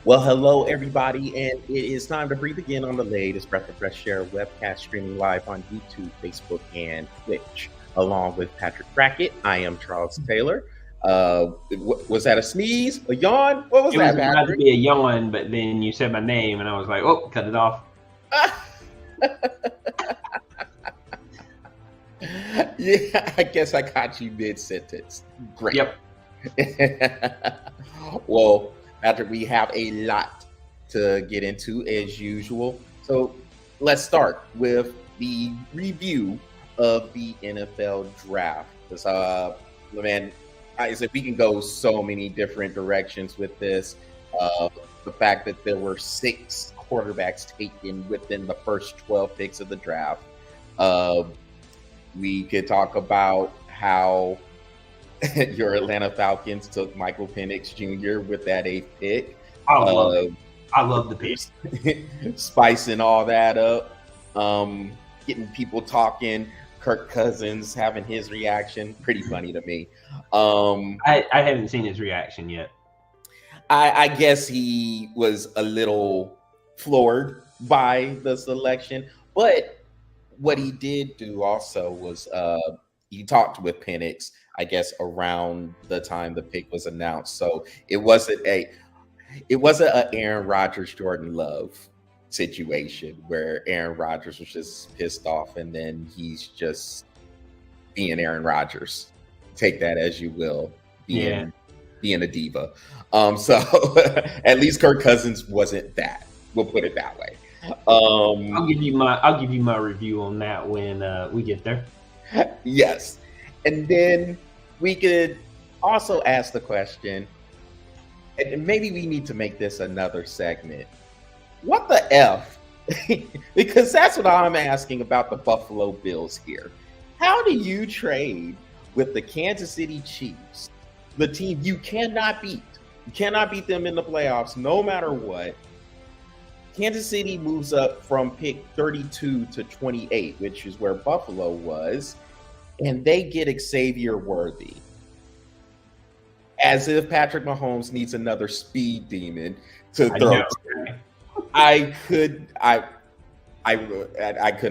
Well, hello, everybody, and it is time to breathe again on the latest Breath of Fresh Air webcast streaming live on YouTube, Facebook, and Twitch. Along with Patrick Brackett, I am Charles Taylor. Was that a sneeze? A yawn? What was It was that, about to Patrick? be a yawn, but then you said my name, and I was like, "Oh, cut it off." Yeah, I guess I caught you mid sentence. Great. Yep. Well, Patrick, we have a lot to get into as usual. So let's start with the review of the NFL draft. Because, man, I said we can go so many different directions with this. The fact that there were 6 quarterbacks taken within the first 12 picks of the draft. We could talk about how your Atlanta Falcons took Michael Penix Jr. with that 8th pick. I love the pick. Spicing all that up. Getting people talking. Kirk Cousins having his reaction. Pretty funny to me. I haven't seen his reaction yet. I guess he was a little floored by the selection. But what he did do also was he talked with Penix, I guess, around the time the pick was announced. So it wasn't a Aaron Rodgers, Jordan Love situation where Aaron Rodgers was just pissed off and then he's just being Aaron Rodgers. Take that as you will, being a diva. So at least Kirk Cousins wasn't that. We'll put it that way. I'll give you my review on that when we get there. Yes. And then we could also ask the question, and maybe we need to make this another segment. What the F? Because that's what I'm asking about the Buffalo Bills here. How do you trade with the Kansas City Chiefs, the team you cannot beat? You cannot beat them in the playoffs no matter what. Kansas City moves up from pick 32 to 28, which is where Buffalo was, and they get Xavier Worthy. As if Patrick Mahomes needs another speed demon to throw. I couldn't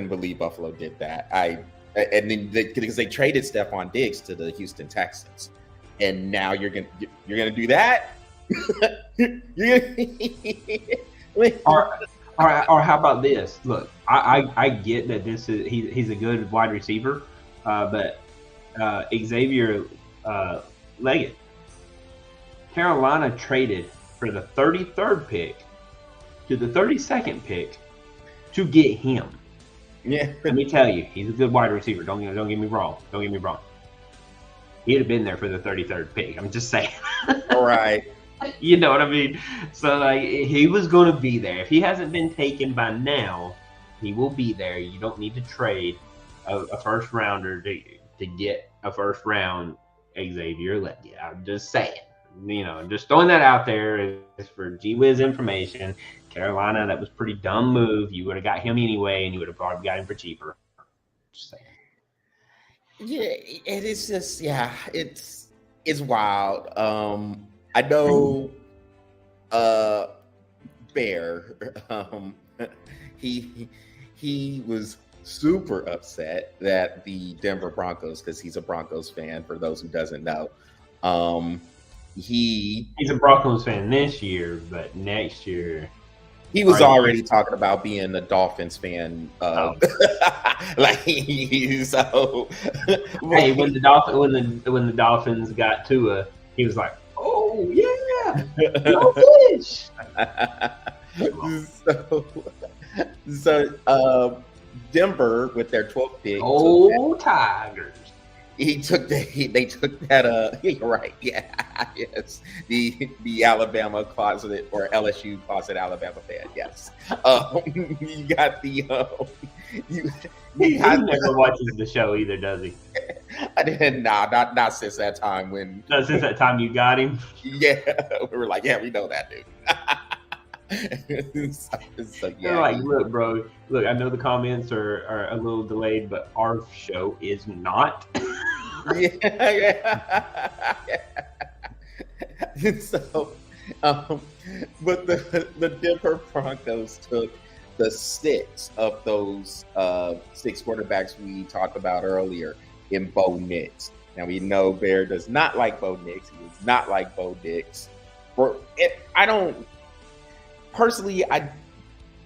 believe Buffalo did that. Because they traded Stephon Diggs to the Houston Texans, and now you're gonna do that. Or how about this? Look, I get that he's a good wide receiver, but Xavier Leggett, Carolina traded for the 33rd pick to the 32nd pick to get him. Yeah, let me tell you, he's a good wide receiver. Don't get me wrong. He'd have been there for the 33rd pick. I'm just saying. All right. You know what I mean? So, like, he was going to be there. If he hasn't been taken by now, he will be there. You don't need to trade a first rounder to get a first round Xavier Leggett. I'm just saying. You know, just throwing that out there is for G-Wiz information. Carolina, that was a pretty dumb move. You would have got him anyway, and you would have probably got him for cheaper. Just saying. Yeah, it is just, it's wild. I know Bear, he was super upset that the Denver Broncos, because he's a Broncos fan, for those who doesn't know, he's a Broncos fan this year, but next year he was already talking about being a Dolphins fan. Like, so hey, when the Dolphins got Tua, he was like, "Oh yeah, no fish." So Denver with their 12th pick. Oh, Tigers. They took that. You're right. Yeah, yes. The Alabama closet or LSU closet Alabama fan. Yes. You got the. He never watches the show either, does he? I didn't. Nah, not since that time when. Not since that time you got him. Yeah, we were like, yeah, we know that dude. So, yeah. Like, look, bro. Look, I know the comments are a little delayed, but our show is not. Yeah. So Um, but the Denver Broncos took the six of those six quarterbacks we talked about earlier in Bo Nix. Now we know Bear does not like Bo Nix. He does not like Bo Nix. I don't personally. I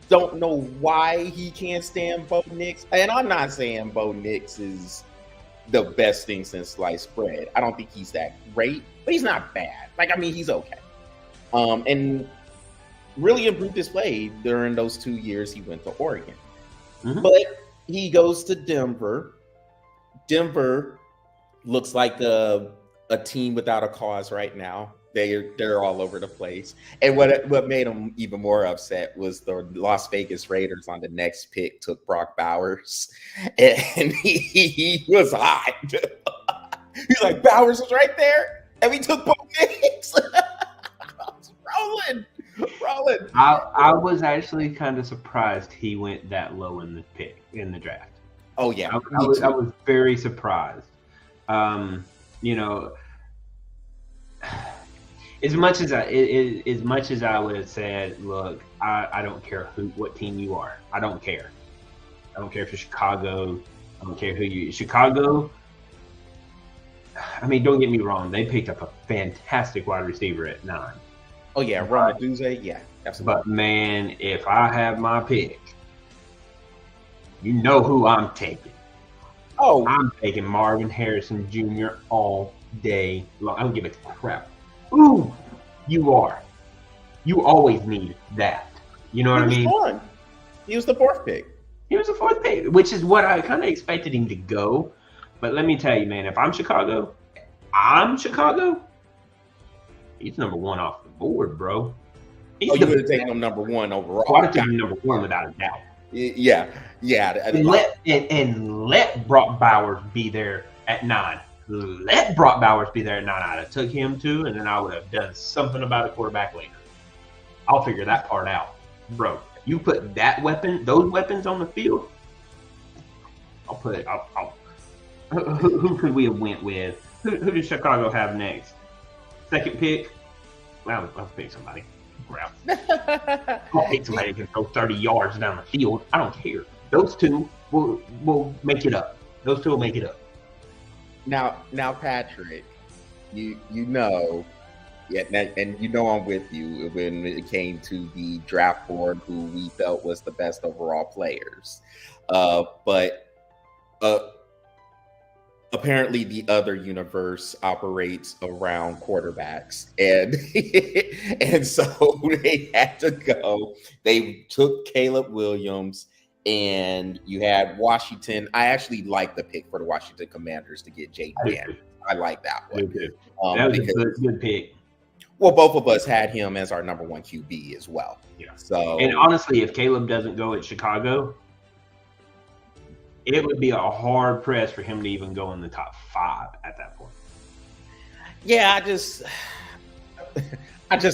don't know why he can't stand Bo Nix, and I'm not saying Bo Nix is the best thing since sliced bread. I don't think he's that great, but he's not bad. Like, I mean, he's okay. And really improved his play during those 2 years he went to Oregon. Mm-hmm. But he goes to Denver. Denver looks like a team without a cause right now. They're all over the place. And what made him even more upset was the Las Vegas Raiders on the next pick took Brock Bowers, and he was hot. He's like, Bowers was right there, and we took Bo Nix. Rolling. I was actually kind of surprised he went that low in the draft. Oh yeah, I was very surprised. You know, as much as I would have said, look, I don't care what team you are. I don't care. I don't care if you're Chicago. I don't care who you. Chicago. I mean, don't get me wrong. They picked up a fantastic wide receiver at 9. Oh yeah, Ron Duze, yeah, absolutely. But man, if I have my pick, you know who I'm taking. Oh, I'm taking Marvin Harrison Jr. all day long. I don't give a crap. Ooh, you are. You always need that. You know what I mean? He was the fourth pick. He was the fourth pick, which is what I kind of expected him to go. But let me tell you, man, if I'm Chicago, he's number 1 off the board, bro. You would have taken him number 1 overall. I would have taken him number 1 without a doubt. Yeah. And let Brock Bowers be there at 9. Let Brock Bowers be there at 9. I'd have took him too, and then I would have done something about a quarterback later. I'll figure that part out, bro. You put those weapons on the field. Who could we have went with? Who does Chicago have next? Second pick? Well, I'll pick somebody. Crap. I'll pick somebody that can throw 30 yards down the field. I don't care. Those two will make it up. Those two will make it up. Now, Patrick, you know, yeah, and you know I'm with you when it came to the draft board, who we felt was the best overall players, but apparently the other universe operates around quarterbacks, and so they had to go. They took Caleb Williams. And you had Washington. I actually like the pick for the Washington Commanders to get Jake Daniels. I like that one. That was a good pick. Well, both of us had him as our number 1 QB as well. Yeah. So, and honestly, if Caleb doesn't go at Chicago, it would be a hard press for him to even go in the top 5 at that point. Yeah, I just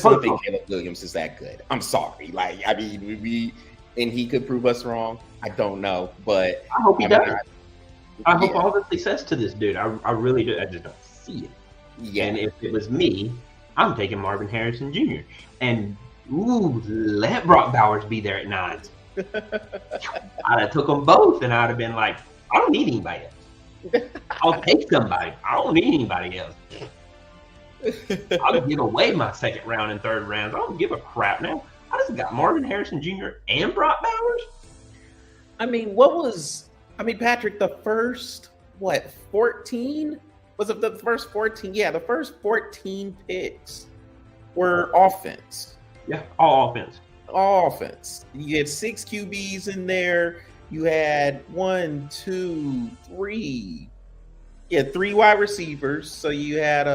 don't think Caleb Williams is that good. I'm sorry. Like, I mean, and he could prove us wrong. I don't know, but I hope he does. I hope all the success to this dude. I really do. I just don't see it. Yeah. And if it was me, I'm taking Marvin Harrison Jr. And let Brock Bowers be there at 9. I'd have took them both, and I'd have been like, I don't need anybody else. I'll take somebody. I don't need anybody else. I'll give away my second round and third rounds. I don't give a crap now. I just got Marvin Harrison Jr. and Brock Bowers. I mean, Patrick, the first 14? Was it the first 14? Yeah, the first 14 picks were offense. Yeah, all offense. All offense. You had 6 QBs in there. You had 1, 2, 3. Yeah, 3 wide receivers. So you had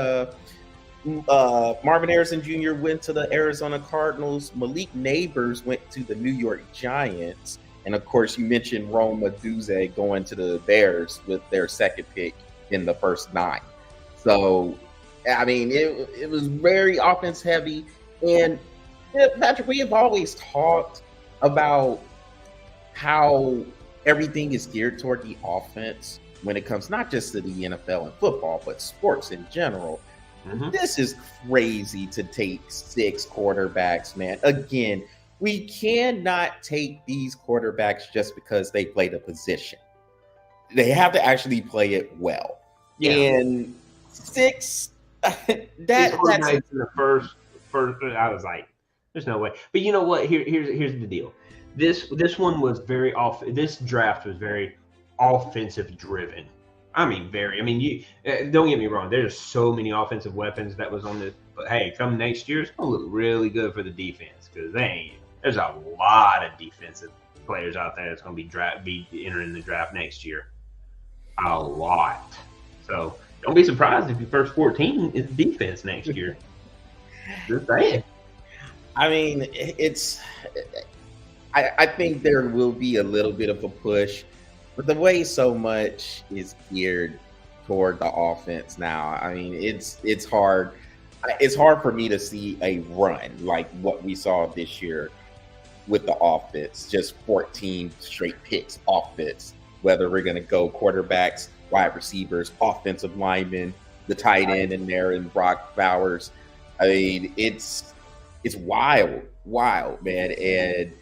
Marvin Harrison Jr. went to the Arizona Cardinals. Malik Neighbors went to the New York Giants. And of course, you mentioned Rome Odunze going to the Bears with their second pick in the first 9. So, I mean, it was very offense heavy. And Patrick, we have always talked about how everything is geared toward the offense when it comes not just to the NFL and football, but sports in general. This is crazy to take 6 quarterbacks, man. Again, we cannot take these quarterbacks just because they play the position. They have to actually play it well. Yeah. And 6, that's in the first. I was like, there's no way. But you know what? Here's the deal. This one was very off. This draft was very offensive driven. I mean, you don't get me wrong. There's so many offensive weapons that was on this. But hey, come next year, it's gonna look really good for the defense because there's a lot of defensive players out there that's gonna be entering the draft next year. A lot. So don't be surprised if your first 14 is defense next year. Just saying. I mean, I think there will be a little bit of a push, but the way so much is geared toward the offense now, I mean, it's hard. It's hard for me to see a run like what we saw this year with the offense, just 14 straight picks offense, whether we're going to go quarterbacks, wide receivers, offensive linemen, the tight end in there, and Brock Bowers. I mean, it's wild, man. And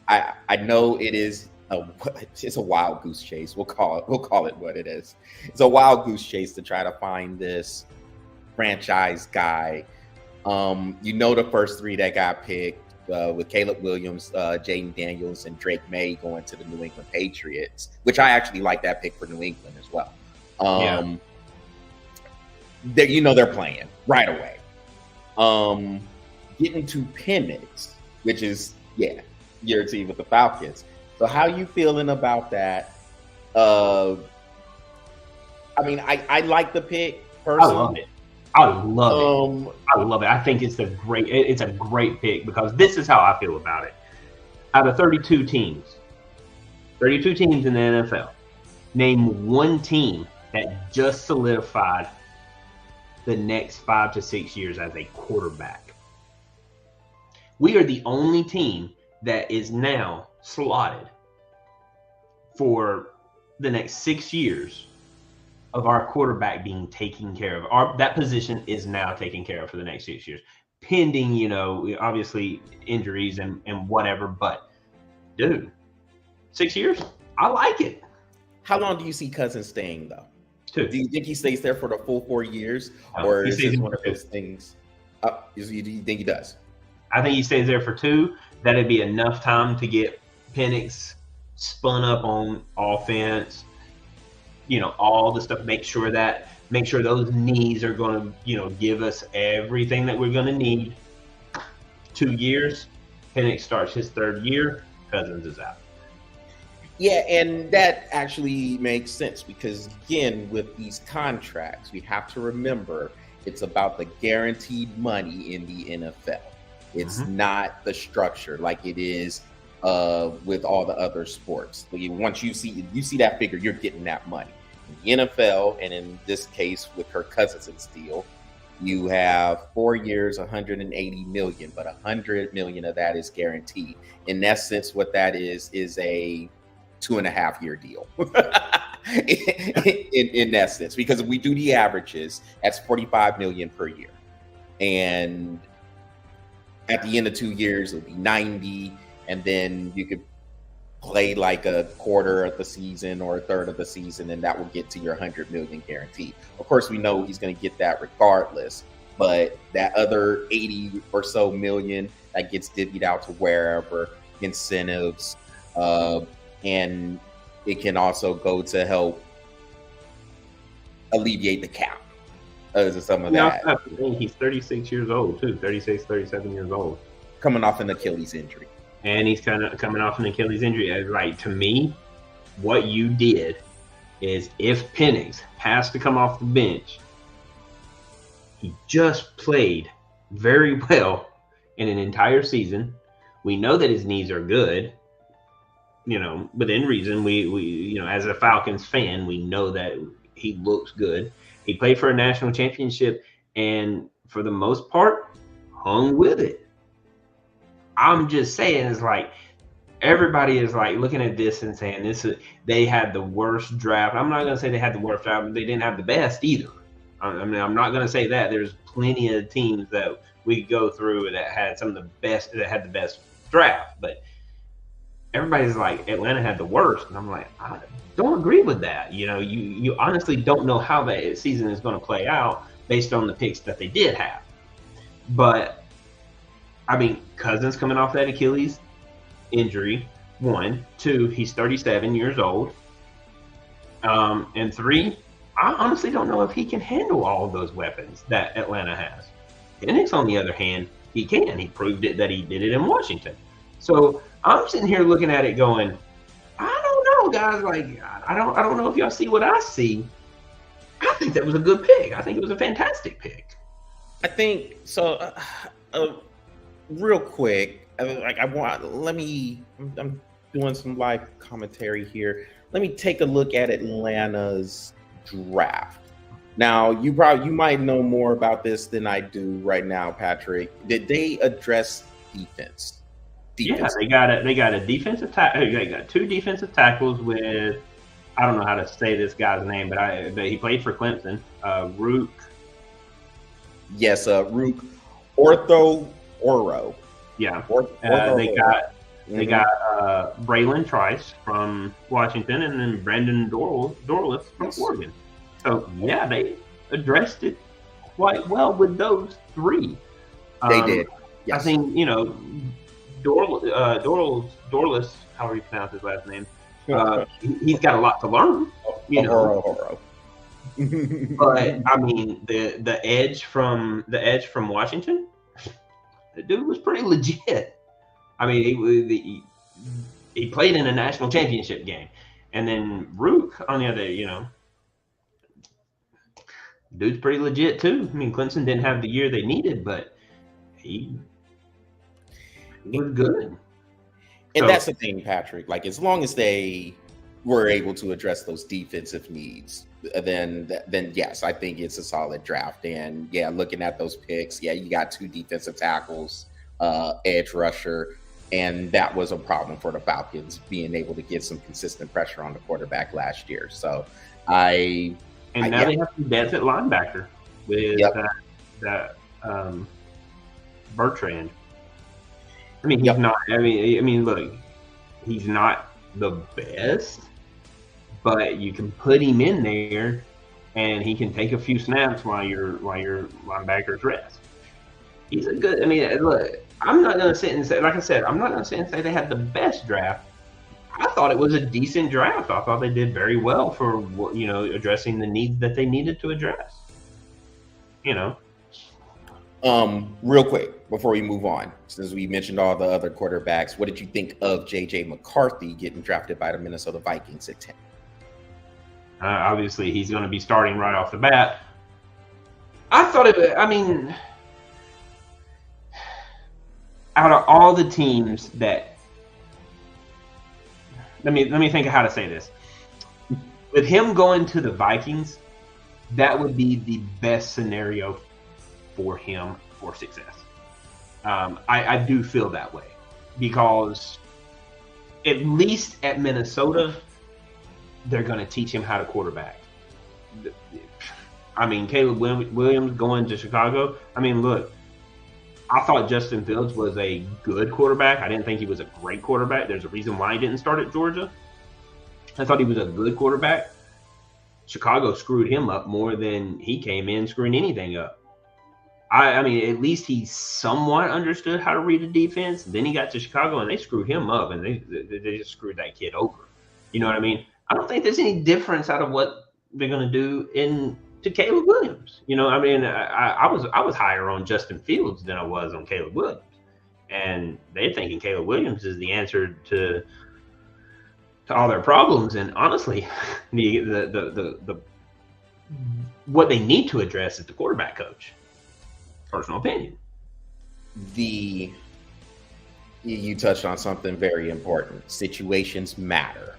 I know it's a wild goose chase. We'll call it what it is. It's a wild goose chase to try to find this franchise guy. The first 3 that got picked with Caleb Williams, Jaden Daniels, and Drake May going to the New England Patriots, which I actually like that pick for New England as well. They're playing right away. Getting to Penix, which is your team with the Falcons. So how you feeling about that? I mean, I like the pick personally. I love it. I think it's a great pick because this is how I feel about it. Out of 32 teams in the NFL, name one team that just solidified the next 5 to 6 years as a quarterback. We are the only team that is now slotted for the next 6 years of our quarterback being taken care of. That position is now taken care of for the next 6 years, pending, obviously injuries and whatever. But dude, 6 years, I like it. How long do you see Cousins staying though? 2. Do you think he stays there for the full 4 years, or is this one of those things? Do you think he does? I think he stays there for 2. That'd be enough time to get Penix spun up on offense. All the stuff. Make sure those knees are going to, give us everything that we're going to need. 2 years, Penix starts his 3rd year. Cousins is out. Yeah, and that actually makes sense because, again, with these contracts, we have to remember it's about the guaranteed money in the NFL. It's not the structure like it is with all the other sports. Once you see that figure, you're getting that money. In the NFL, and in this case with Kirk Cousins' deal, you have 4 years, $180 million, but $100 million of that is guaranteed. In essence, what that is a 2.5-year deal. in essence, because if we do the averages, that's $45 million per year, and at the end of 2 years, it'll be 90, and then you could play like a quarter of the season or a third of the season, and that will get to your $100 million guaranteed. Of course, we know he's going to get that regardless, but that other 80 or so million that gets divvied out to wherever, incentives, and it can also go to help alleviate the cap. Some of that. He's 36 years old too, 36, 37 years old. Coming off an Achilles injury. And he's kind of coming off an Achilles injury. Like, to me, what you did is if Penix has to come off the bench, he just played very well in an entire season. We know that his knees are good, within reason. We as a Falcons fan, we know that he looks good. He played for a national championship and for the most part hung with it. I'm just saying, it's like everybody is like looking at this and saying they had the worst draft. I'm not going to say they had the worst draft, but they didn't have the best either. I mean, I'm not going to say that. There's plenty of teams that we could go through that had some of the best, that had the best draft, but everybody's like Atlanta had the worst, and I'm like, I don't agree with that. You honestly don't know how that season is going to play out based on the picks that they did have. But I mean, Cousins coming off that Achilles injury, 1, 2, he's 37 years old, and 3, I honestly don't know if he can handle all of those weapons that Atlanta has. Penix, on the other hand, he can. He proved it that he did it in Washington. So I'm sitting here looking at it going, I don't know, guys. Like, I don't know if y'all see what I see. I think that was a good pick. I think it was a fantastic pick. I think so. Real quick, I'm doing some live commentary here. Let me take a look at Atlanta's draft. Now, you might know more about this than I do right now, Patrick. Did they address defense? Yeah, they got a defensive tackle. They got 2 defensive tackles with, I don't know how to say this guy's name, but he played for Clemson. Rook. Yes, Rook Oro. Yeah. They got Braylon Trice from Washington, and then Brandon Dorleth from Oregon. So yeah, they addressed it quite well with those 3. They did. Yes. I think Dorleth, however you pronounce his last name, he's got a lot to learn. Oro. But I mean, the edge from Washington, the dude was pretty legit. I mean, he played in a national championship game, and then Rook on the other, dude's pretty legit too. I mean, Clemson didn't have the year they needed, but he was good. And that's the thing, Patrick. Like, as long as they were able to address those defensive needs, then yes, I think it's a solid draft. And yeah, looking at those picks, yeah, you got 2 defensive tackles, edge rusher, and that was a problem for the Falcons, being able to get some consistent pressure on the quarterback last year. So they have some depth at linebacker with that Bertrand. I mean, he's not. I mean, look, he's not the best, but you can put him in there, and he can take a few snaps while your linebackers rest. He's a good. I mean, look, I'm not going to sit and say, like I said, I'm not going to sit and say they had the best draft. I thought it was a decent draft. I thought they did very well for addressing the needs that they needed to address. Real quick before we move on, since we mentioned all the other quarterbacks, what did you think of JJ McCarthy getting drafted by the Minnesota Vikings at 10? Obviously, he's going to be starting right off the bat. I thought out of all the teams that, let me think of how to say this. With him going to the Vikings, that would be the best scenario for him for success. I do feel that way, because at least at Minnesota, they're going to teach him how to quarterback. I mean, Caleb Williams going to Chicago. I mean, look, I thought Justin Fields was a good quarterback. I didn't think he was a great quarterback. There's a reason why he didn't start at Georgia. I thought he was a good quarterback. Chicago screwed him up more than he came in screwing anything up. I mean, at least he somewhat understood how to read a defense. Then he got to Chicago, and they screwed him up, and they just screwed that kid over. You know what I mean? I don't think there's any difference out of what they're going to do to Caleb Williams. I mean, I was higher on Justin Fields than I was on Caleb Williams, and they're thinking Caleb Williams is the answer to all their problems. And honestly, the what they need to address is the quarterback coach. Personal opinion. You touched on something very important. Situations matter.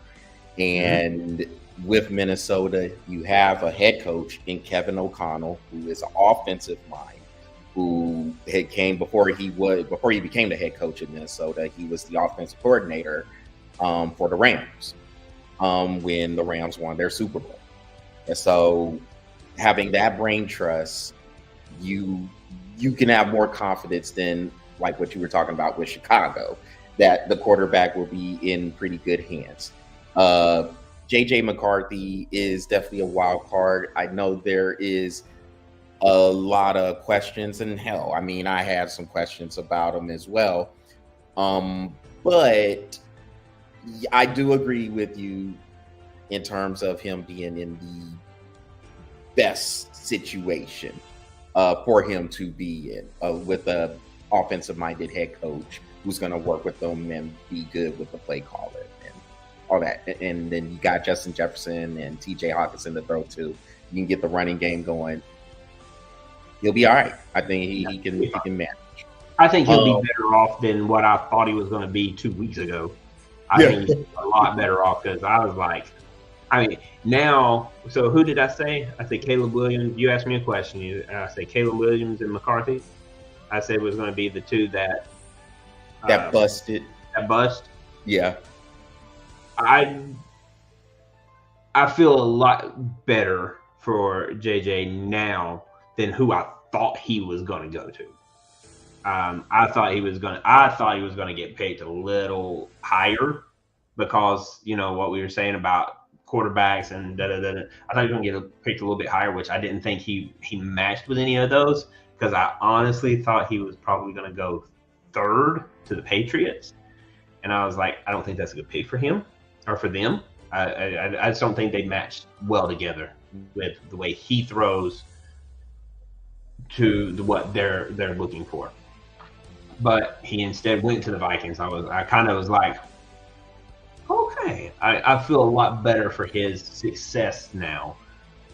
And with Minnesota, you have a head coach in Kevin O'Connell, who is an offensive mind, who came before he became the head coach in Minnesota. He was the offensive coordinator for the Rams when the Rams won their Super Bowl. And so having that brain trust, you can have more confidence than like what you were talking about with Chicago, that the quarterback will be in pretty good hands. JJ McCarthy is definitely a wild card. I know there is a lot of questions, and hell, I mean, I have some questions about him as well. But I do agree with you in terms of him being in the best situation for him to be in, with a offensive-minded head coach who's going to work with them and be good with the play caller and all that. And then you got Justin Jefferson and TJ Hawkinson to throw to. You can get the running game going. He'll be all right. I think he can manage. I think he'll be better off than what I thought he was going to be 2 weeks ago. I think he's a lot better off, because I was like, I mean, now, so who did I say? I said Caleb Williams. You asked me a question. I said Caleb Williams and McCarthy. I said it was going to be the two that busted. That bust. Yeah. I feel a lot better for JJ now than who I thought he was going to go to. I thought he was going to get paid a little higher, because what we were saying about quarterbacks and I thought he was going to get picked a little bit higher, which I didn't think he matched with any of those, because I honestly thought he was probably going to go third to the Patriots, and I was like, I don't think that's a good pick for him or for them. I just don't think they matched well together with the way he throws to what they're looking for. But he instead went to the Vikings. I kind of was like, okay, I feel a lot better for his success now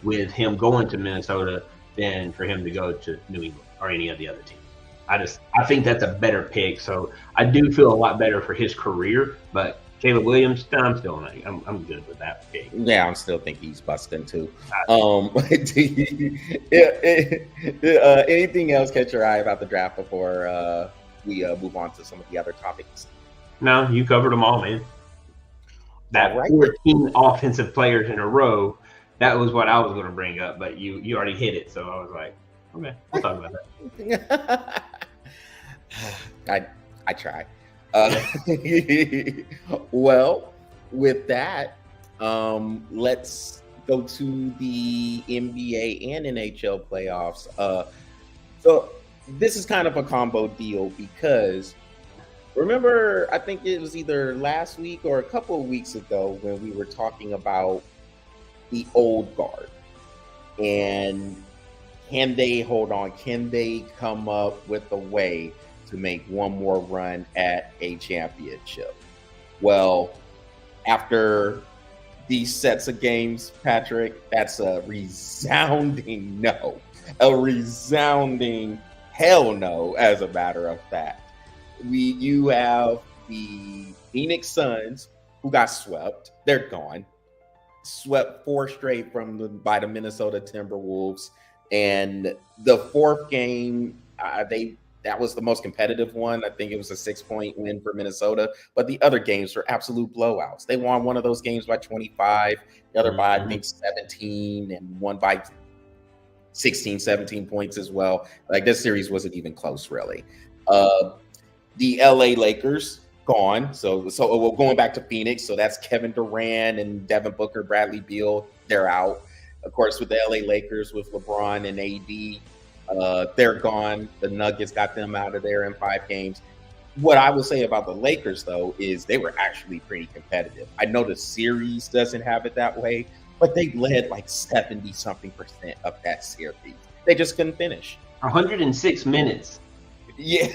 with him going to Minnesota than for him to go to New England or any of the other teams. I think that's a better pick. So I do feel a lot better for his career. But Caleb Williams, I'm good with that pick. Yeah, I'm still think he's busting too. Anything else catch your eye about the draft before we move on to some of the other topics? No, you covered them all, man. That 14 offensive players in a row, that was what I was going to bring up, but you already hit it, so I was like, okay, we'll talk about that. I try. Well, with that, let's go to the NBA and NHL playoffs. So this is kind of a combo deal, because remember, I think it was either last week or a couple of weeks ago when we were talking about the old guard and can they hold on? Can they come up with a way to make one more run at a championship? Well, after these sets of games, Patrick, that's a resounding no. A resounding hell no, as a matter of fact. You have the Phoenix Suns, who got swept. They're gone. Swept 4 straight by the Minnesota Timberwolves. And the fourth game, that was the most competitive one. I think it was a 6-point win for Minnesota. But the other games were absolute blowouts. They won one of those games by 25, the other by, I think, 17, and one by 16, 17 points as well. Like, this series wasn't even close, really. The LA Lakers, gone. So we're going back to Phoenix. So that's Kevin Durant and Devin Booker, Bradley Beal. They're out. Of course, with the LA Lakers, with LeBron and AD, they're gone. The Nuggets got them out of there in 5 games. What I will say about the Lakers, though, is they were actually pretty competitive. I know the series doesn't have it that way, but they led like 70-something% of that series. They just couldn't finish. 106 minutes. Yeah.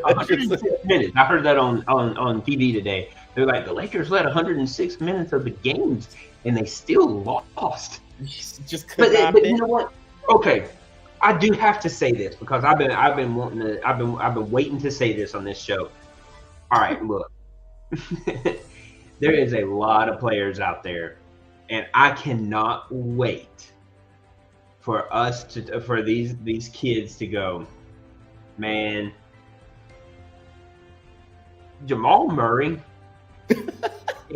106 minutes. I heard that on TV today. They're like, the Lakers led 106 minutes of the games, and they still lost. Just but you know what? Okay, I do have to say this, because I've been waiting to say this on this show. All right, look, there is a lot of players out there, and I cannot wait for these kids to go, man. Jamal Murray,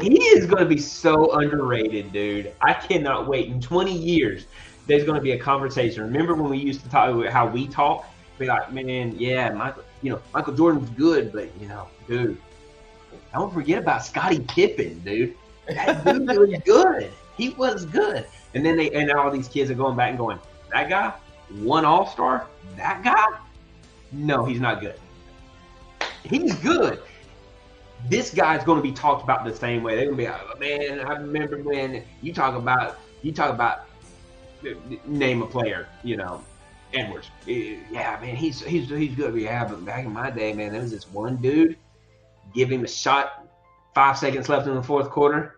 he is going to be so underrated, dude. I cannot wait. In 20 years, there's going to be a conversation. Remember when we used to talk how we talk? Be like, man, yeah, Michael Jordan's good, but dude, don't forget about Scottie Pippen, dude. That dude was good. He was good. And then all these kids are going back and going, that guy, one All-Star, that guy? No, he's not good. He's good. This guy's going to be talked about the same way. They're going to be like, oh, man, I remember when you talk about name a player, Edwards. Yeah, man, he's good. Yeah, but back in my day, man, there was this one dude, give him a shot, 5 seconds left in the fourth quarter,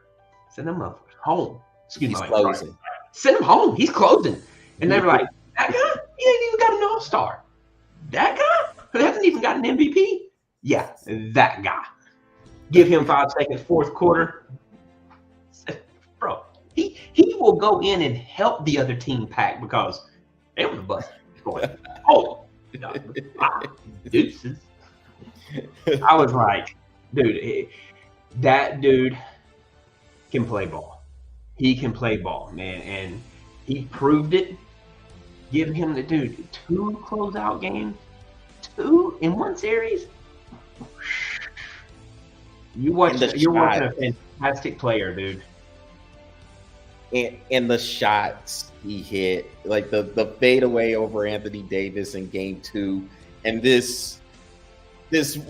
send him home. Excuse me. He's closing. Right. Send him home. He's closing. And they were like, that guy? He ain't even got an All-Star. That guy? Who hasn't even got an MVP? Yeah, that guy. Give him 5 seconds, fourth quarter. Bro, he will go in and help the other team pack because they on the bus going, oh, deuces. I was like, dude, that dude can play ball. He can play ball, man, and he proved it. Give him the dude 2 closeout games, 2 in one series. You're watching a fantastic player, dude. And the shots he hit, like the fadeaway over Anthony Davis in Game 2, and this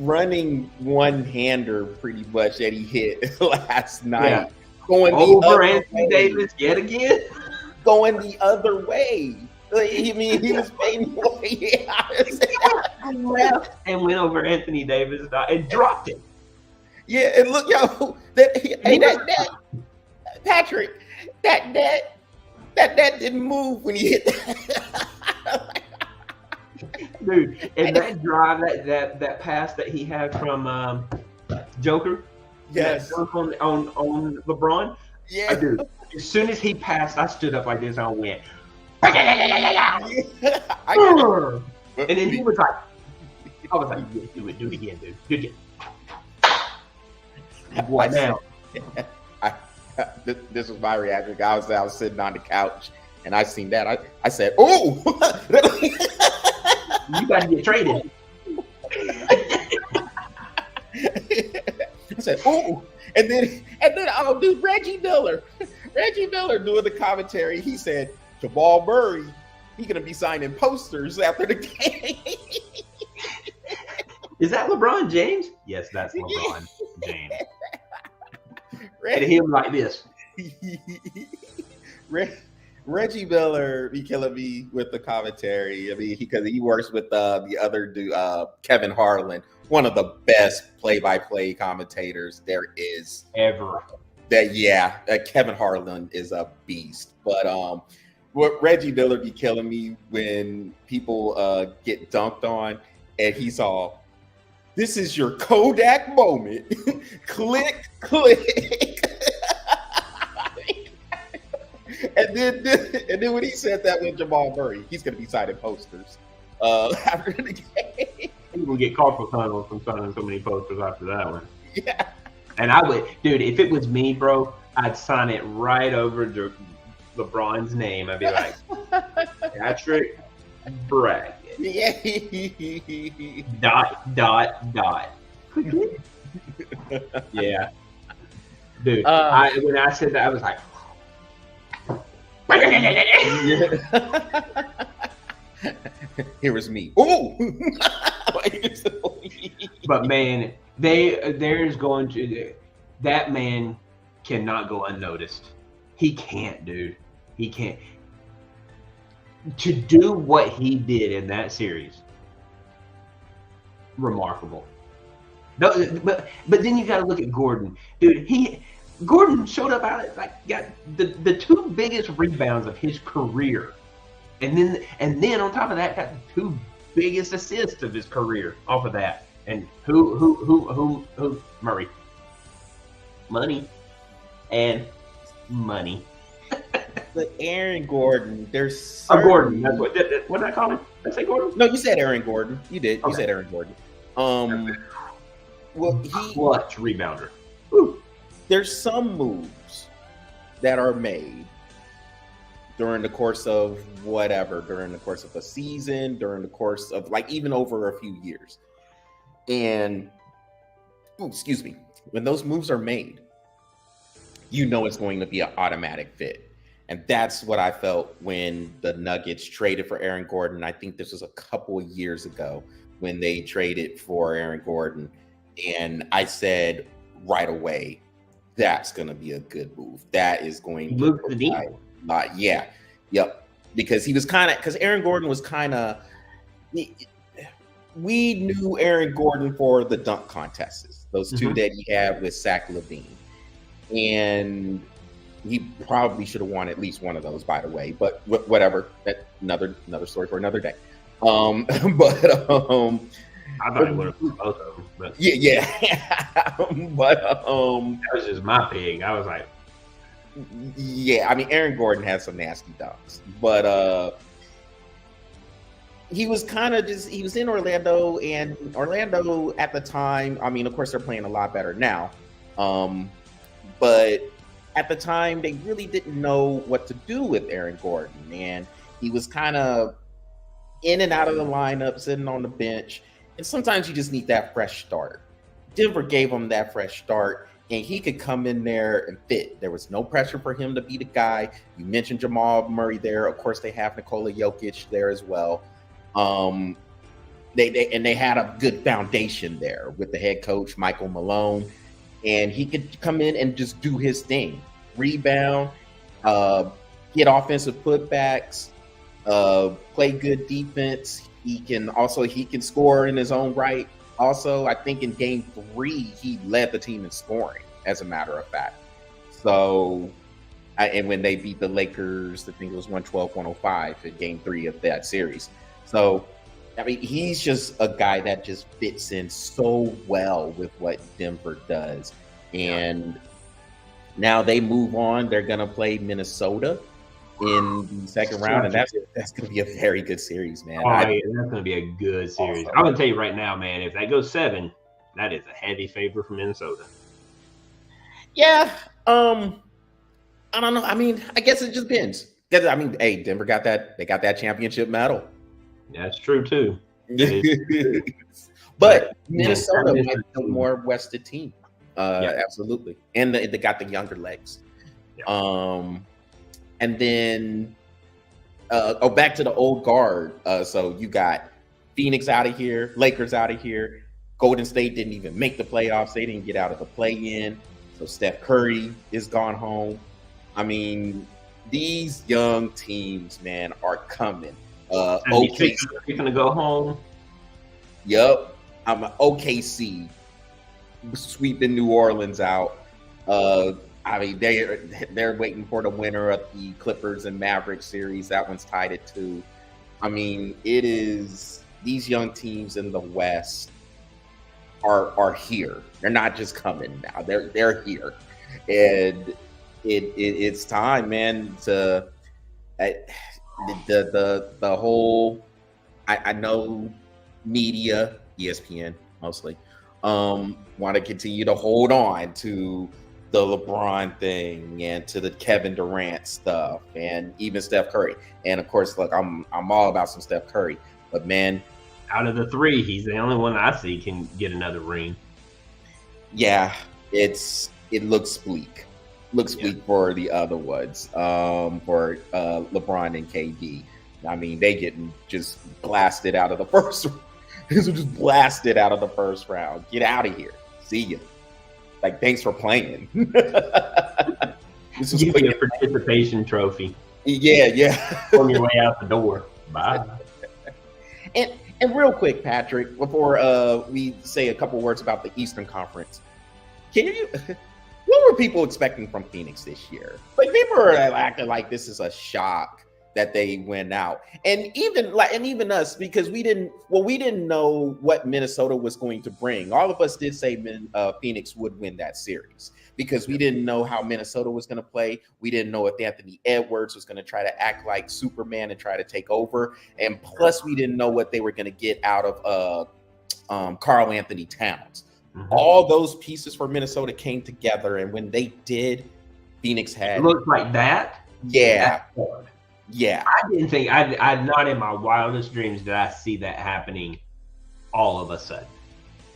running one-hander pretty much that he hit last night. Yeah. Going over Anthony Davis yet again? Going the other way. Like, he was fading away. Left and went over Anthony Davis and dropped it. Yeah, and look, yo, Patrick, that didn't move when he hit that. Dude, and that drive, that pass that he had from Joker, yes, on LeBron, yeah, dude. As soon as he passed, I stood up like this and I went, and then he was like, I was like, do it again, dude, do it again. What now? This was my reaction. I was sitting on the couch and I seen that. I said, "Oh, you got to get traded." I said, "Oh," and then oh, dude, Reggie Miller doing the commentary. He said, "Jamal Murray, he's gonna be signing posters after the game." Is that LeBron James? Yes, that's LeBron James. And him like this. Reggie Miller be killing me with the commentary. I mean, because he works with the other dude, Kevin Harlan, one of the best play-by-play commentators there is ever. Kevin Harlan is a beast. But what Reggie Miller be killing me when people get dunked on, and he's all, "This is your Kodak moment." Click, click. And then when he said that with Jamal Murray, he's going to be signing posters after the game. He will get carpal tunnel from signing so many posters after that one. Yeah. And I would, dude, if it was me, bro, I'd sign it right over LeBron's name. I'd be like, Patrick Bragg. Yeah. Dot. Yeah. Dude, when I said that, I was like, here was me. Oh, but man, there's going to, that man cannot go unnoticed. He can't, dude. He can't. To do what he did in that series, remarkable. No, but then you got to look at Gordon, dude. Gordon showed up out got the 2 biggest rebounds of his career, and then on top of that, got the 2 biggest assists of his career off of that. And who Murray, money. But Aaron Gordon, there's Gordon. That's what did I call him? Did I say Gordon? No, you said Aaron Gordon. You did. Okay. You said Aaron Gordon. Well, clutch rebounder. There's some moves that are made during the course of whatever, during the course of a season, during the course of like even over a few years. And excuse me, when those moves are made, you know it's going to be an automatic fit. And that's what I felt when the Nuggets traded for Aaron Gordon. I think this was a couple of years ago when they traded for Aaron Gordon. And I said right away, that's going to be a good move. That is going to move the needle. Yeah. Yep. Because Aaron Gordon was kind of, we knew Aaron Gordon for the dunk contests, those two that he had with Zach LaVine. And he probably should have won at least one of those, by the way. But whatever, that's another story for another day. I thought he would have put both of them. But yeah. But that was just my pig. I was like, yeah. I mean, Aaron Gordon has some nasty dunks, but he was kind of he was in Orlando, and Orlando at the time. I mean, of course, they're playing a lot better now, but at the time, they really didn't know what to do with Aaron Gordon, and he was kind of in and out of the lineup, sitting on the bench. And sometimes you just need that fresh start. Denver gave him that fresh start, and he could come in there and fit. There was no pressure for him to be the guy. You mentioned Jamal Murray there. Of course, they have Nikola Jokic there as well. They had a good foundation there with the head coach, Michael Malone. And he could come in and just do his thing, rebound, get offensive putbacks, play good defense. He can score in his own right. Also, I think in game 3, he led the team in scoring, as a matter of fact. So, and when they beat the Lakers, I think it was 112-105 in game 3 of that series. So, I mean, he's just a guy that just fits in so well with what Denver does. And now they move on. They're going to play Minnesota in the second round. And that's going to be a very good series, man. That's going to be a good series. I'm going to tell you right now, man, if that goes 7, that is a heavy favor for Minnesota. Yeah. I don't know. I mean, I guess it just depends. I mean, hey, Denver got that. They got that championship medal. That's true too. But Minnesota might be a more rested team. Absolutely. And they got the younger legs. Yeah. And then back to the old guard. So you got Phoenix out of here, Lakers out of here. Golden State didn't even make the playoffs. They didn't get out of the play-in. So Steph Curry is gone home. I mean, these young teams, man, are coming. OKC going to go home. Yep. I'm OKC sweeping New Orleans out. I mean, they're waiting for the winner of the Clippers and Mavericks series. That one's tied at 2. I mean, it is these young teams in the West are here. They're not just coming now. They're here, and it's time, man. To the whole. I know media, ESPN mostly, want to continue to hold on to the LeBron thing and to the Kevin Durant stuff and even Steph Curry. And of course, look, I'm all about some Steph Curry, but man, out of the 3, he's the only one I see can get another ring. Yeah, it looks bleak. For the other ones, for LeBron and KD. I mean, they getting just blasted out of the first. These are just blasted out of the first round. Get out of here. See ya. Like, thanks for playing. This is a participation trophy. Yeah. On your way out the door. Bye. And real quick, Patrick, before we say a couple words about the Eastern Conference, what were people expecting from Phoenix this year? Like, people are acting like this is a shock that they went out, and even us, because we didn't know what Minnesota was going to bring. All of us did say Phoenix would win that series because we didn't know how Minnesota was going to play. We didn't know if Anthony Edwards was going to try to act like Superman and try to take over, and plus we didn't know what they were going to get out of Karl Anthony Towns. Mm-hmm. All those pieces for Minnesota came together, and when they did, Phoenix had. It looked like that. Yeah. Yeah. I didn't think I not in my wildest dreams did I see that happening all of a sudden.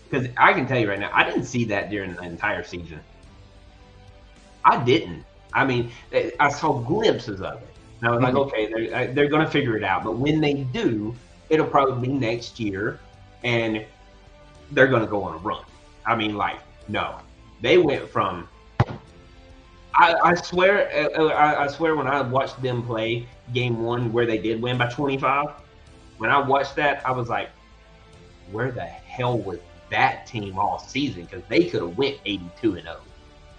Because I can tell you right now, I didn't see that during the entire season. I didn't. I mean, I saw glimpses of it. And I was like, okay, they're going to figure it out. But when they do, it'll probably be next year, and they're going to go on a run. I mean, like, no. They went from. I swear, I swear, when I watched them play game one where they did win by 25, when I watched that, I was like, where the hell was that team all season? Because they could have went 82-0.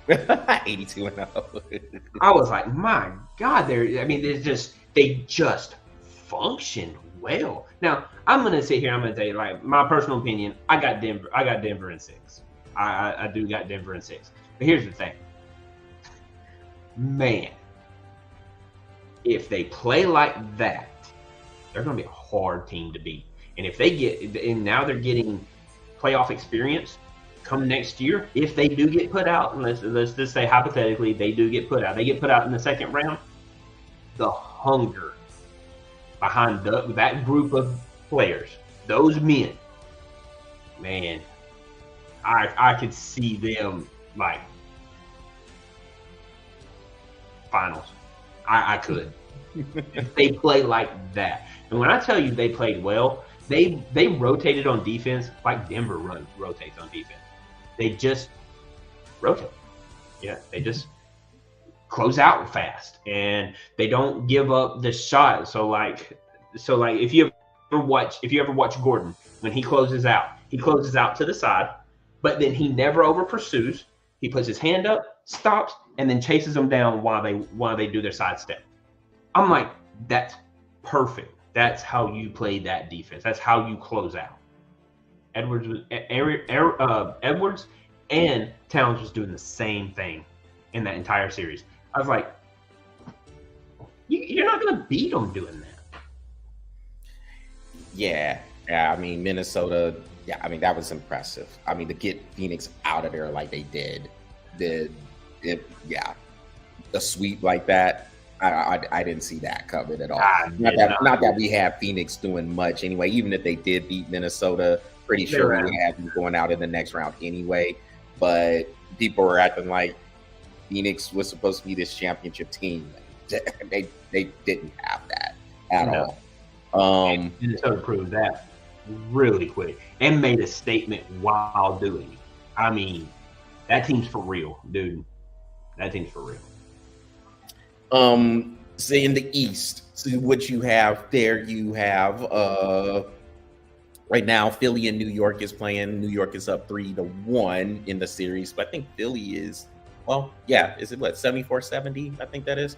82-0. I was like, my God, they just functioned well. Now, I'm gonna sit here, I'm gonna tell you, like, my personal opinion, I got Denver in 6. I do got Denver in 6. But here's the thing. Man, if they play like that, they're gonna be a hard team to beat. And if they and now they're getting playoff experience come next year, if they do get put out, and let's just say hypothetically they do get put out, they get put out in the second round, the hunger behind that group of players, those men, man, I could see them like finals. I could. If they play like that. And when I tell you they played well, they rotated on defense like Denver rotates on defense. They just rotate. Yeah, they just close out fast, and they don't give up the shot. So like if you ever watch Gordon, when he closes out to the side, but then he never over pursues. He puts his hand up, stops, and then chases them down while they do their sidestep. I'm like, that's perfect. That's how you play that defense. That's how you close out. Edwards and Towns was doing the same thing in that entire series. I was like, you're not going to beat them doing that. Yeah. I mean, Minnesota. Yeah, I mean, that was impressive. I mean, to get Phoenix out of there like they did, a sweep like that, I didn't see that coming at all. Not that we have Phoenix doing much anyway. Even if they did beat Minnesota, pretty sure we would have them going out in the next round anyway. But people were acting like Phoenix was supposed to be this championship team. They didn't have that at all. Minnesota proved that really quick and made a statement while doing it. I mean, that team's for real, dude. That team's for real. Say in the East, so what you have there, you have right now Philly and New York is playing. New York is up 3-1 in the series, but I think Philly is, is it what, 74-70? I think that is.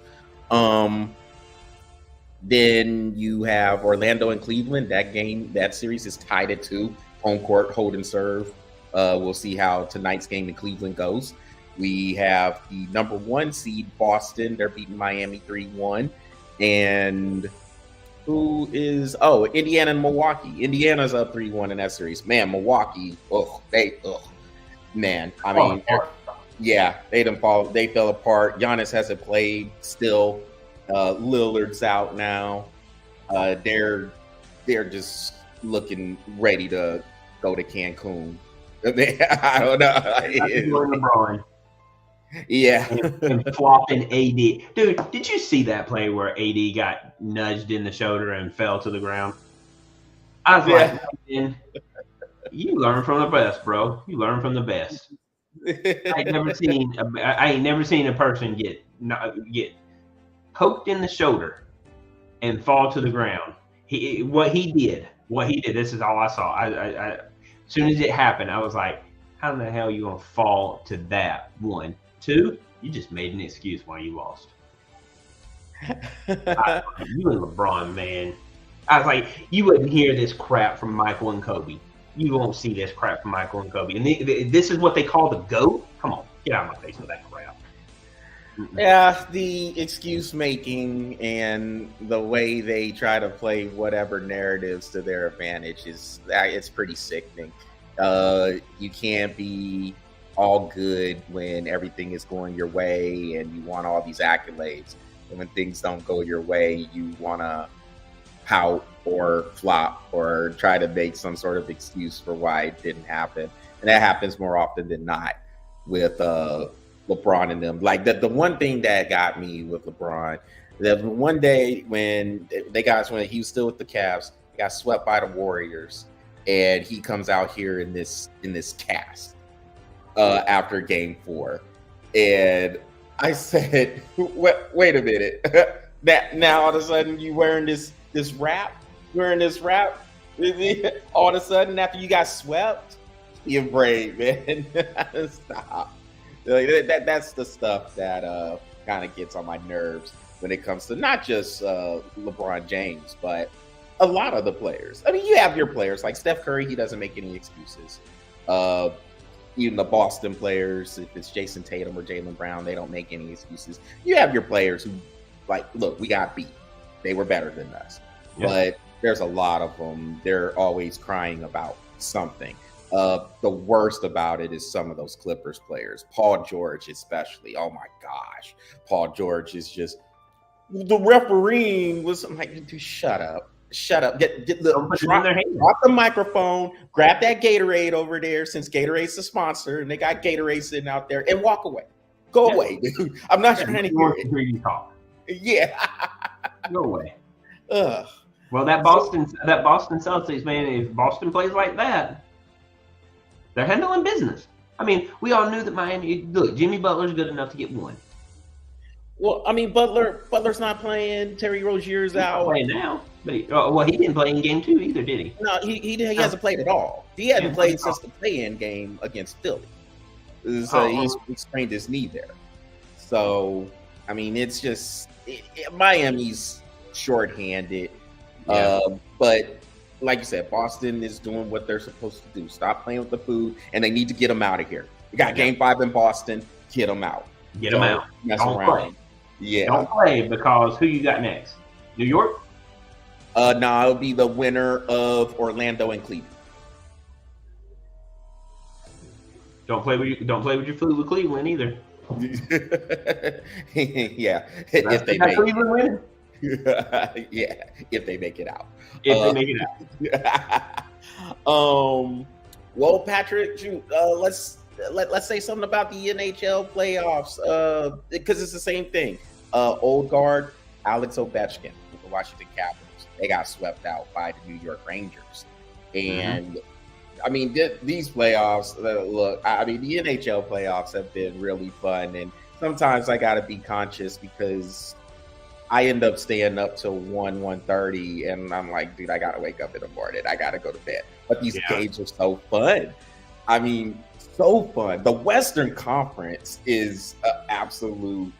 Then you have Orlando and Cleveland. That series is tied at 2. Home court, hold and serve. We'll see how tonight's game in Cleveland goes. We have the number 1 seed, Boston. They're beating Miami 3-1. And Indiana and Milwaukee. Indiana's up 3-1 in that series. Man, Milwaukee, man. I mean, they fell apart. Giannis hasn't played still. Lillard's out now. They're just looking ready to go to Cancun. I don't know. LeBron. Yeah. and flopping AD. Dude, did you see that play where AD got nudged in the shoulder and fell to the ground? I was like, man, you learn from the best, bro. You learn from the best. I ain't never seen a person get poked in the shoulder and fall to the ground. What he did, this is all I saw. As soon as it happened, I was like, how in the hell are you going to fall to that? 1. 2, you just made an excuse why you lost. You and LeBron, man. I was like, you wouldn't hear this crap from Michael and Kobe. You won't see this crap from Michael and Kobe. And this is what they call the GOAT? Come on, get out of my face with that crap. Yeah, the excuse making and the way they try to play whatever narratives to their advantage it's pretty sickening. You can't be all good when everything is going your way and you want all these accolades. when things don't go your way, you want to pout or flop or try to make some sort of excuse for why it didn't happen. And that happens more often than not with LeBron and them. Like the one thing that got me with LeBron, the one day when when he was still with the Cavs, he got swept by the Warriors, and he comes out here in this cast after Game 4, and I said, "Wait a minute! That now all of a sudden you wearing this wrap, all of a sudden after you got swept, you're brave, man. Stop." Like, that's the stuff that kind of gets on my nerves when it comes to not just LeBron James, but a lot of the players. I mean, you have your players like Steph Curry. He doesn't make any excuses. Even the Boston players, if it's Jason Tatum or Jaylen Brown, they don't make any excuses. You have your players who, like, look, we got beat. They were better than us. Yeah. But there's a lot of them. They're always crying about something. The worst about it is some of those Clippers players, Paul George especially. Oh my gosh, Paul George is just, the refereeing was, I'm like, dude, shut up, drop the microphone, grab that Gatorade over there, since Gatorade's the sponsor and they got Gatorade sitting out there, and walk away. Go away, dude. I'm not trying to hear it. Talk. Yeah, go away. Ugh. Well, that Boston Celtics, man, if Boston plays like that, they're handling business. I mean, we all knew that Miami. Look, Jimmy Butler's good enough to get one. Well, I mean, Butler's not playing. Terry Rozier's out. Playing now, but he didn't play in Game 2 either, did he? No, he hasn't played at all. He hadn't played since the play-in game against Philly. So he sprained his knee there. So, I mean, it's just Miami's shorthanded. Yeah. But like you said, Boston is doing what they're supposed to do. Stop playing with the food, and they need to get them out of here. We got Game 5 in Boston. Get them out. Get them out. Don't play. Yeah. Don't play, because who you got next? New York? No, it'll be the winner of Orlando and Cleveland. Don't play with your food with Cleveland either. Yeah, if they make Cleveland winning. Yeah, if they make it out. If they make it out. Well, Patrick, let's say something about the NHL playoffs, because it's the same thing. Old guard Alex Ovechkin with the Washington Capitals. They got swept out by the New York Rangers, and I mean, these playoffs. Look, I mean, the NHL playoffs have been really fun, and sometimes I got to be conscious because I end up staying up till 1:30, and I'm like, dude, I gotta wake up in the morning. I gotta go to bed. But these games are so fun. I mean, so fun. The Western Conference is an absolute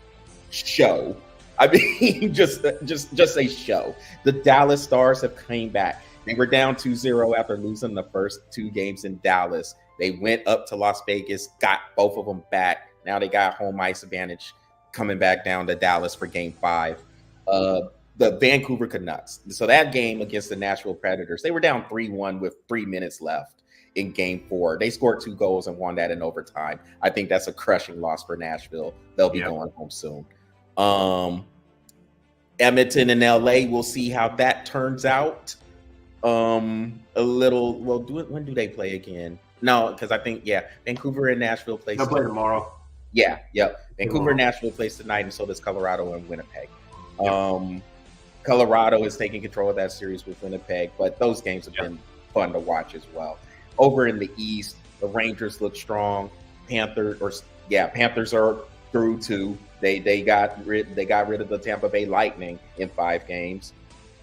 show. I mean, just a show. The Dallas Stars have came back. They were down 2-0 after losing the first 2 games in Dallas. They went up to Las Vegas, got both of them back. Now they got home ice advantage coming back down to Dallas for Game 5. The Vancouver Canucks. So that game against the Nashville Predators, they were down 3-1 with 3 minutes left in Game 4. They scored 2 goals and won that in overtime. I think that's a crushing loss for Nashville. They'll be going home soon. Edmonton and LA, we'll see how that turns out. When do they play again? No, because I think Vancouver and Nashville play. They'll play tomorrow. Yeah. Vancouver and Nashville plays tonight, and so does Colorado and Winnipeg. Colorado is taking control of that series with Winnipeg, but those games have been fun to watch as well. Over in the East, the Rangers look strong. Panthers are through too. They got rid of the Tampa Bay Lightning in 5 games.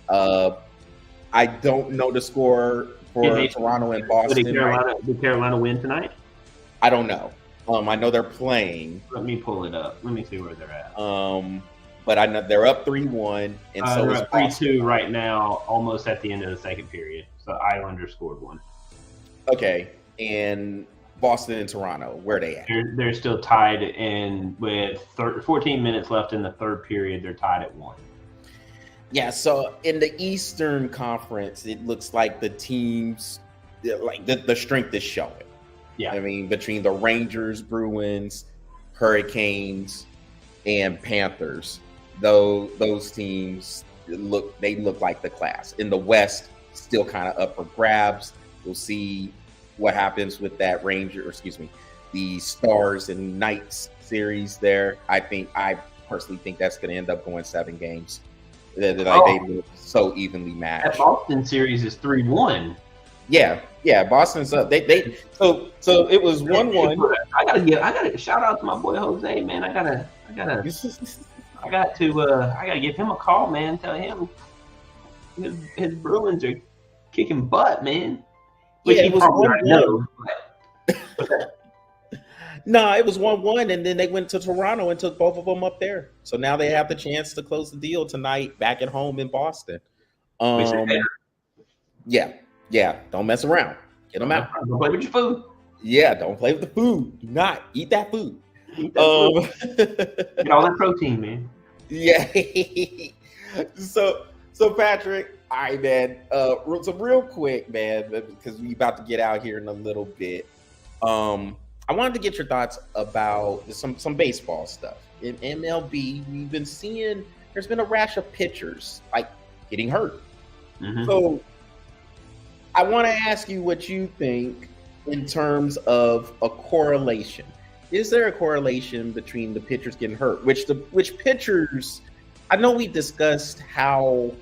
I don't know the score for Toronto and Boston. Did Carolina win tonight? I don't know. I know they're playing. Let me pull it up. Let me see where they're at. But I know they're up 3-1, and so they're is up 3-2 right now, almost at the end of the second period. So Islanders scored 1. Okay, and Boston and Toronto, where are they at? They're still tied, and with 14 minutes left in the third period, they're tied at 1. Yeah, so in the Eastern Conference, it looks like the teams, like the strength is showing. Yeah, I mean, between the Rangers, Bruins, Hurricanes, and Panthers, though those teams look like the class. In the West, still kind of up for grabs. We'll see what happens with that the Stars and Knights series there. I personally think that's going to end up going 7 games. They look so evenly matched. That Boston series is 3-1. Yeah, Boston's up. So it was 1-1. I gotta shout out to my boy Jose, man. I gotta give him a call, man. Tell him his Bruins are kicking butt, man. Which he probably already knows. No, it was 1-1, and then they went to Toronto and took both of them up there. So now they have the chance to close the deal tonight back at home in Boston. Yeah, don't mess around. Get them out. Don't play with your food. Yeah, don't play with the food. Do not eat that food. Get all that protein, man. Yeah. So Patrick, all right, man. So real quick, man, because we about to get out here in a little bit. I wanted to get your thoughts about some baseball stuff. In MLB, we've been seeing there's been a rash of pitchers like getting hurt. Mm-hmm. So I want to ask you what you think in terms of a correlation. Is there a correlation between the pitchers getting hurt? Which pitchers? I know we discussed how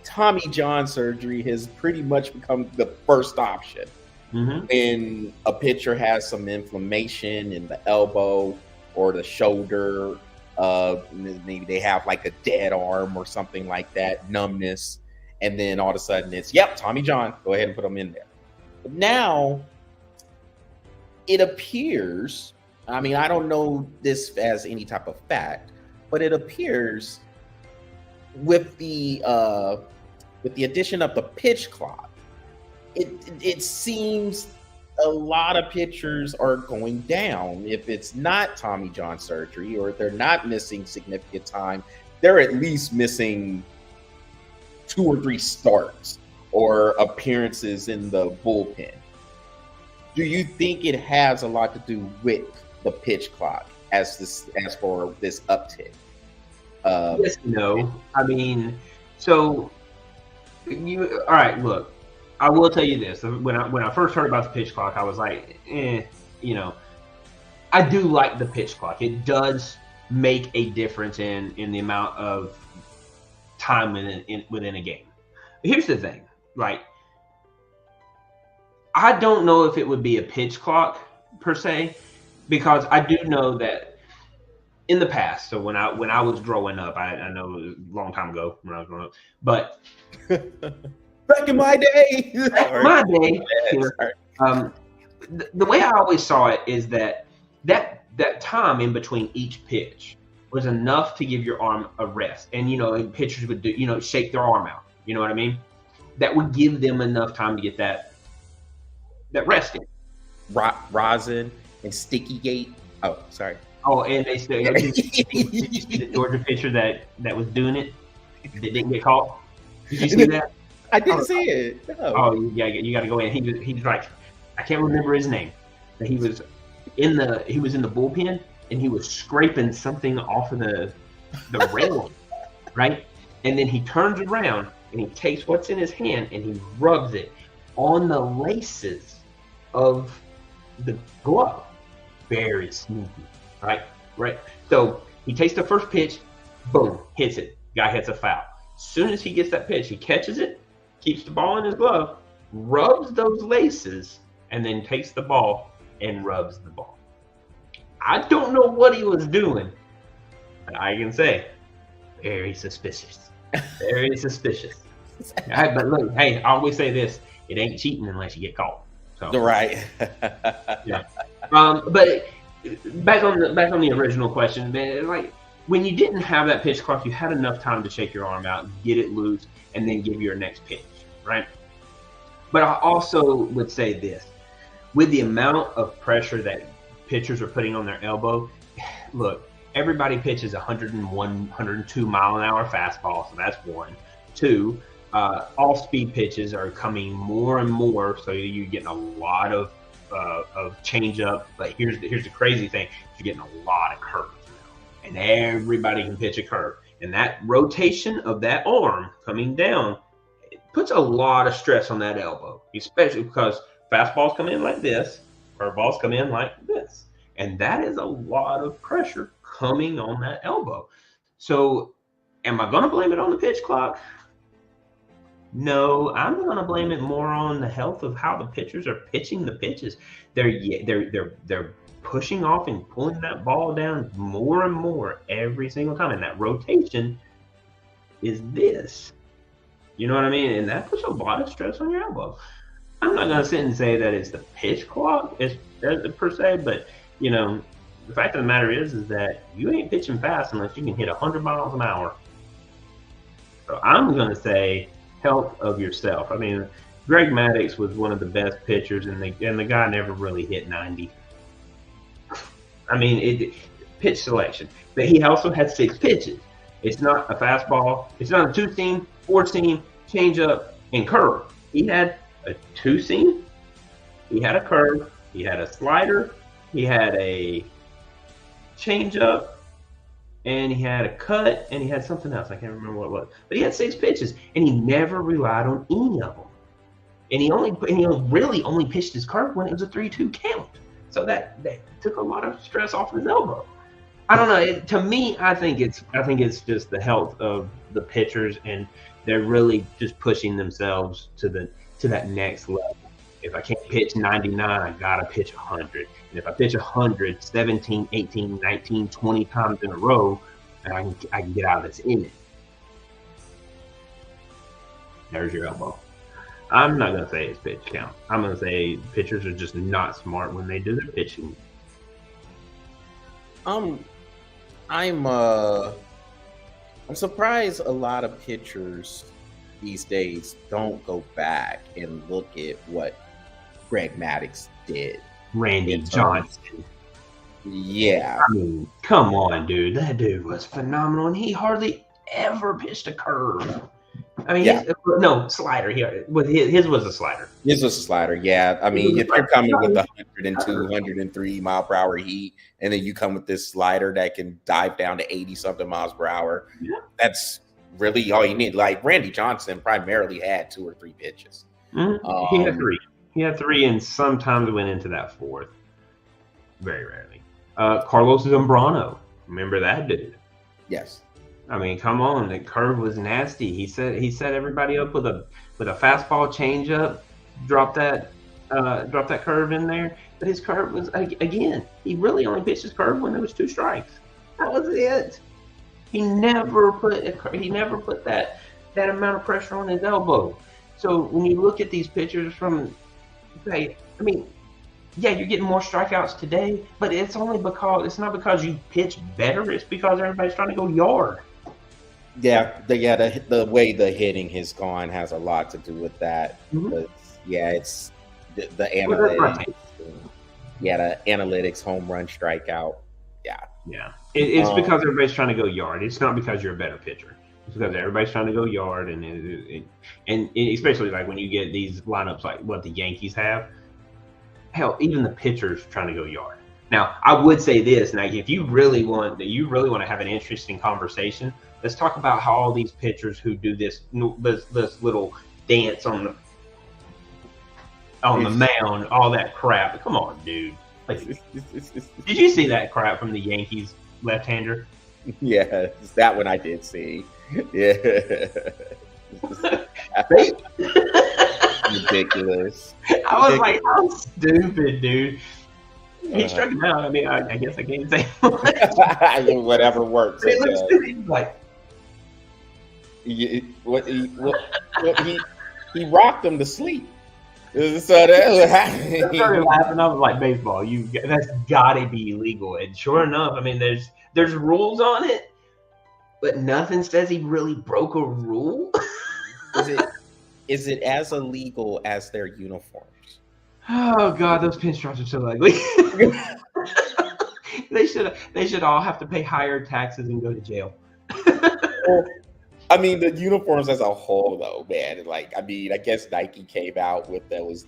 Tommy John surgery has pretty much become the first option. Mm-hmm. When a pitcher has some inflammation in the elbow or the shoulder, maybe they have like a dead arm or something like that, numbness, and then all of a sudden it's, Tommy John, go ahead and put them in there. But now it appears, I mean, I don't know this as any type of fact, but it appears with the addition of the pitch clock, it seems a lot of pitchers are going down. If it's not Tommy John surgery, or if they're not missing significant time, they're at least missing 2 or 3 starts or appearances in the bullpen. Do you think it has a lot to do with the pitch clock as for this uptick? Yes, no. I mean, so all right, look. I will tell you this: when I first heard about the pitch clock, I was like, I do like the pitch clock. It does make a difference in the amount of time within a game. But here's the thing: like, I don't know if it would be a pitch clock per se, because I do know that in the past. So when I was growing up, I know it was a long time ago when I was growing up, but. Back in my day. The way I always saw it is that time in between each pitch was enough to give your arm a rest. And, pitchers would do, shake their arm out. You know what I mean? That would give them enough time to get that rest in. Rosin and Sticky Gate. Oh, sorry. Oh, and they still, did you see the Georgia pitcher that was doing it that didn't get caught? Did you see that? I didn't see it. No. Oh, yeah, you got to go in. He's like, I can't remember his name, but he was in the bullpen, and he was scraping something off of the railing, right? And then he turns around and he takes what's in his hand and he rubs it on the laces of the glove. Very sneaky, right? So he takes the first pitch, boom, hits it. Guy hits a foul. As soon as he gets that pitch, he catches it, keeps the ball in his glove, rubs those laces, and then takes the ball and rubs the ball. I don't know what he was doing, but I can say, very suspicious. Very suspicious. But look, hey, I always say this: it ain't cheating unless you get caught. So, right. Yeah. But back on the original question, man, like, when you didn't have that pitch clock, you had enough time to shake your arm out, get it loose, and then give your next pitch, right? But I also would say this: with the amount of pressure that pitchers are putting on their elbow, look, everybody pitches 101, 102 mile an hour fastball, so that's one. Two, off-speed pitches are coming more and more, so you're getting a lot of change-up. But here's the crazy thing: you're getting a lot of curves now, and everybody can pitch a curve. And that rotation of that arm coming down, it puts a lot of stress on that elbow, especially because fastballs come in like this, curveballs come in like this. And that is a lot of pressure coming on that elbow. So, am I going to blame it on the pitch clock? No, I'm going to blame it more on the health of how the pitchers are pitching the pitches. They're pushing off and pulling that ball down more and more every single time, and that rotation is this. You know what I mean? And that puts a lot of stress on your elbow. I'm not going to sit and say that it's the pitch clock per se, but you know, the fact of the matter is that you ain't pitching fast unless you can hit 100 miles an hour. So I'm going to say health of yourself. I mean, Greg Maddux was one of the best pitchers, and the guy never really hit 90. I mean, pitch selection. But he also had 6 pitches. It's not a fastball. It's not a 2-seam, 4-seam, changeup, and curve. He had a 2-seam. He had a curve. He had a slider. He had a changeup. And he had a cut. And he had something else. I can't remember what it was. But he had 6 pitches. And he never relied on any of them. And he really only pitched his curve when it was a 3-2 count. So that took a lot of stress off his elbow. I don't know. To me, I think it's just the health of the pitchers, and they're really just pushing themselves to that next level. If I can't pitch 99, I gotta pitch 100. And if I pitch 100, 17, 18, 19, 20 times in a row, and I can get out of this inning. There's your elbow. I'm not going to say it's pitch count. I'm going to say pitchers are just not smart when they do their pitching. I'm surprised a lot of pitchers these days don't go back and look at what Greg Maddux did. Randy Johnson. Yeah. I mean, come on, dude. That dude was phenomenal, and he hardly ever pitched a curve. I mean, no slider here. His was a slider. His was a slider, yeah. I mean, if you're coming with 102, 103 mile per hour heat, and then you come with this slider that can dive down to 80 something miles per hour, that's really all you need. Like Randy Johnson primarily had 2 or 3 pitches. Mm-hmm. He had 3. He had 3, and sometimes went into that 4th. Very rarely. Carlos Zambrano. Remember that dude? Yes. I mean, come on, the curve was nasty. He set everybody up with a fastball changeup, drop that curve in there. But his curve was, again, he really only pitched his curve when there was 2 strikes. That was it. He never put that amount of pressure on his elbow. So when you look at these pitchers I mean, yeah, you're getting more strikeouts today, but it's not because you pitch better. It's because everybody's trying to go yard. Yeah, the way the hitting has gone has a lot to do with that. Mm-hmm. But yeah, it's the analytics. Yeah, the analytics, home run, strikeout. Yeah. It's because everybody's trying to go yard. It's not because you're a better pitcher. It's because everybody's trying to go yard, and especially like when you get these lineups like what the Yankees have. Hell, even the pitchers trying to go yard. Now, I would say this. Now, if you really want to have an interesting conversation, let's talk about how all these pitchers who do this little dance on the mound, all that crap. Come on, dude. Like, did you see that crap from the Yankees left-hander? Yeah, that one I did see. Yeah. Ridiculous. I was like, how stupid, dude. He struck him out. I mean, I guess I can't say whatever works. He looks stupid. Like, he rocked him to sleep. So that I started laughing. I was like, baseball, that's gotta be illegal. And sure enough, I mean, there's rules on it, but nothing says he really broke a rule. Is it as illegal as their uniforms? Oh God, those pinstripes are so ugly. They should all have to pay higher taxes and go to jail. Well, I mean, the uniforms as a whole, though, man. Like, I mean, I guess Nike came out with those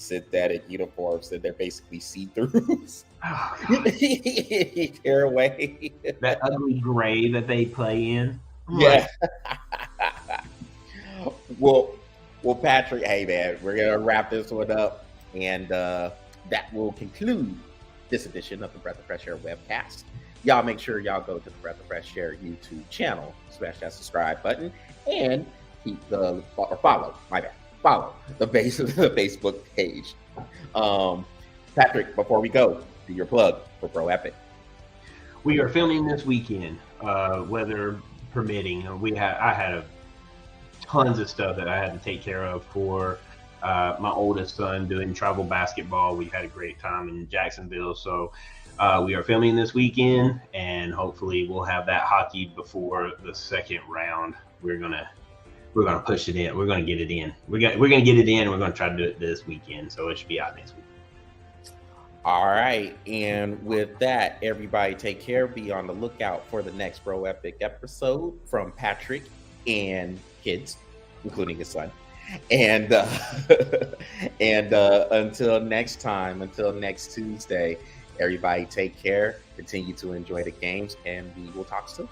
synthetic uniforms, and they're basically see-throughs. Oh, God. Tear away. That ugly gray that they play in. I'm Yeah. like, well, Patrick, hey man, we're gonna wrap this one up, and that will conclude this edition of the Breath of Fresh Air webcast. Y'all make sure y'all go to the Breath of Fresh Air YouTube channel, smash that subscribe button, and keep the or follow. My bad, follow the Facebook page. Patrick, before we go, do your plug for Pro Epic. we are filming this weekend, weather permitting. I had tons of stuff that I had to take care of for my oldest son doing travel basketball. We had a great time in Jacksonville, so we are filming this weekend, and hopefully we'll have that hockey before the second round. We're gonna push it in. We're gonna get it in. We're gonna get it in, and we're gonna try to do it this weekend, so it should be out next week. All right. And with that, everybody take care. Be on the lookout for the next Bro Epic episode from Patrick and kids, including his son. And until next time, until next Tuesday, everybody take care. Continue to enjoy the games, and we will talk soon.